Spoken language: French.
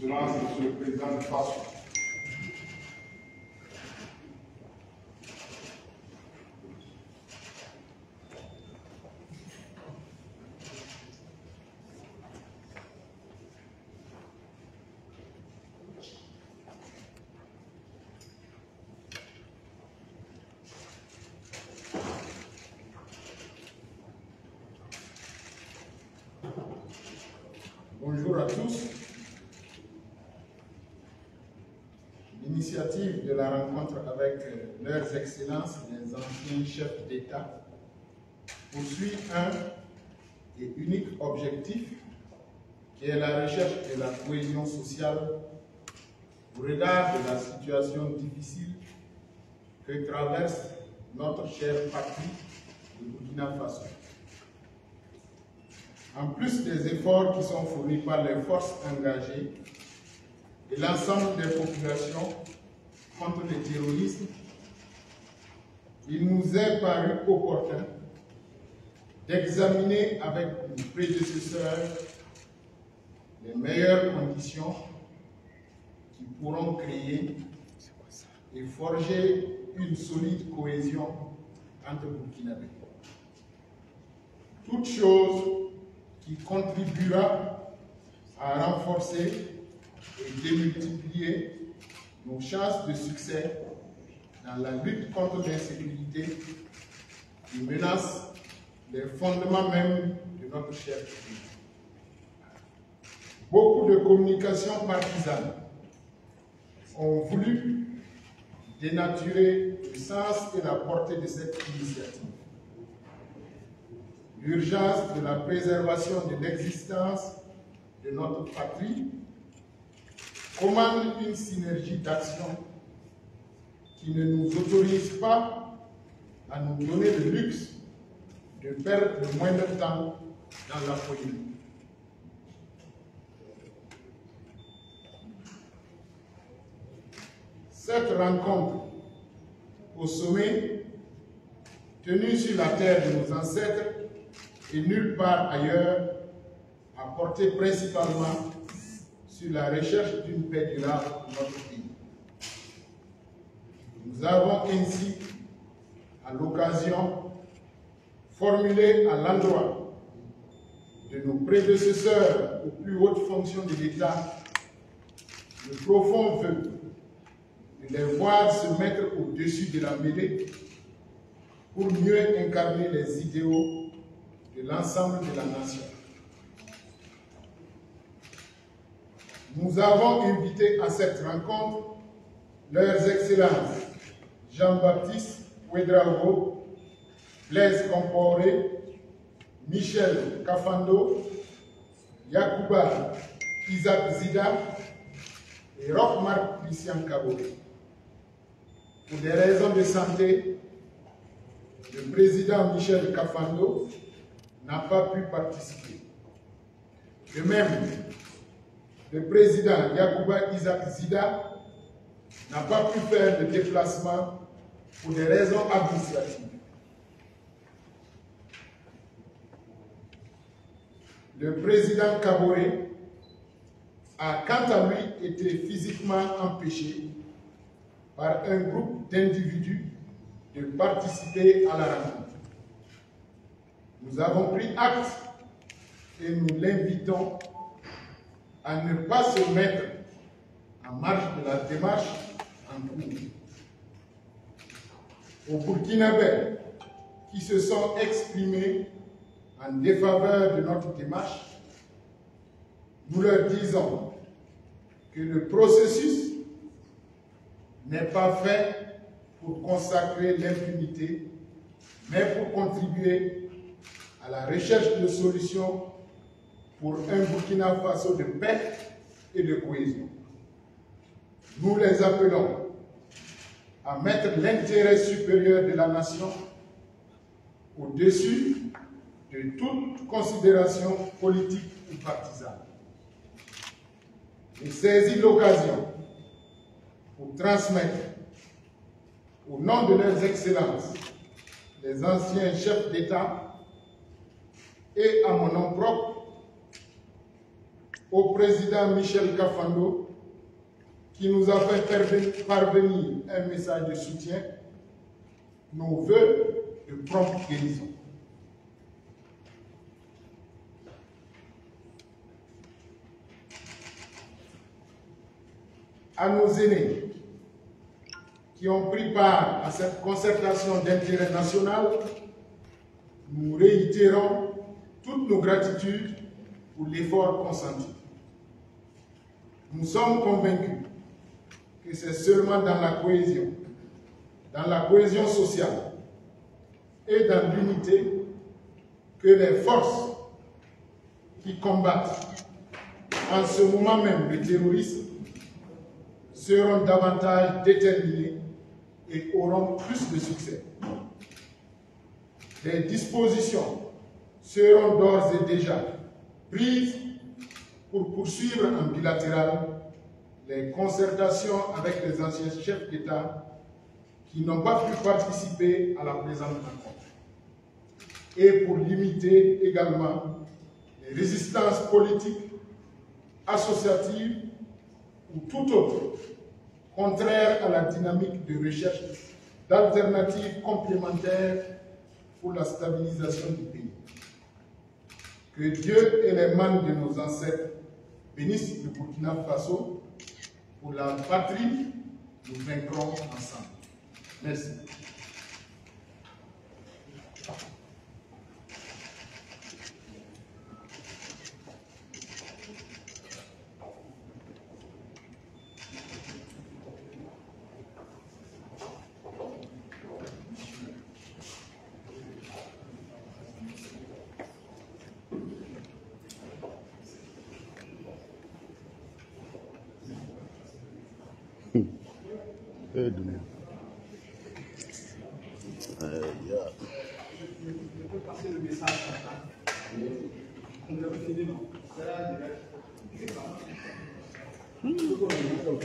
Excellence, Monsieur le Président de FASO. Bonjour à tous. L'initiative de la rencontre avec leurs excellences, les anciens chefs d'État, poursuit un et unique objectif qui est la recherche de la cohésion sociale au regard de la situation difficile que traverse notre chère patrie de Burkina Faso. En plus des efforts qui sont fournis par les forces engagées et l'ensemble des populations contre le terrorisme, il nous est paru opportun d'examiner avec nos prédécesseurs les meilleures conditions qui pourront créer et forger une solide cohésion entre Burkinabés. Toute chose qui contribuera à renforcer et démultiplier nos chances de succès dans la lutte contre l'insécurité qui menace les fondements même de notre cher pays. Beaucoup de communications partisanes ont voulu dénaturer le sens et la portée de cette initiative. L'urgence de la préservation de l'existence de notre patrie commande une synergie d'action qui ne nous autorise pas à nous donner le luxe de perdre le moins de temps dans la polémique. Cette rencontre au sommet, tenue sur la terre de nos ancêtres et nulle part ailleurs, a porté principalement sur la recherche d'une paix durable pour notre pays. Nous avons ainsi, à l'occasion, formulé à l'endroit de nos prédécesseurs aux plus hautes fonctions de l'État le profond vœu de les voir se mettre au-dessus de la mêlée pour mieux incarner les idéaux de l'ensemble de la nation. Nous avons invité à cette rencontre leurs excellences Jean-Baptiste Ouédraogo, Blaise Compaoré, Michel Kafando, Yacouba Isaac Zida et Roch-Marc Christian Kaboré. Pour des raisons de santé, le président Michel Kafando n'a pas pu participer. De même, le président Yacouba Isaac Zida n'a pas pu faire le déplacement pour des raisons administratives. Le président Kaboré a quant à lui été physiquement empêché par un groupe d'individus de participer à la rencontre. Nous avons pris acte et nous l'invitons à ne pas se mettre en marge de la démarche en cours. Aux Burkinabés qui se sont exprimés en défaveur de notre démarche, nous leur disons que le processus n'est pas fait pour consacrer l'impunité, mais pour contribuer à la recherche de solutions pour un Burkina Faso de paix et de cohésion. Nous les appelons à mettre l'intérêt supérieur de la nation au-dessus de toute considération politique ou partisane. J'ai saisi l'occasion pour transmettre, au nom de leurs excellences, les anciens chefs d'État et à mon nom propre, au président Michel Kafando, qui nous a fait parvenir un message de soutien, nos vœux de prompte guérison. À nos aînés qui ont pris part à cette concertation d'intérêt national, nous réitérons toutes nos gratitudes pour l'effort consenti. Nous sommes convaincus que c'est seulement dans la cohésion sociale et dans l'unité que les forces qui combattent en ce moment même le terrorisme seront davantage déterminés et auront plus de succès. Des dispositions seront d'ores et déjà prises pour poursuivre en bilatéral les concertations avec les anciens chefs d'État qui n'ont pas pu participer à la présente rencontre, et pour limiter également les résistances politiques, associatives ou tout autre contraire à la dynamique de recherche d'alternatives complémentaires pour la stabilisation du pays. Que Dieu et les mains de nos ancêtres bénissent le Burkina Faso. Pour la patrie, nous vaincrons ensemble. Merci. Aide-nous. Je peux passer le message. On devrait finir, non? Ok.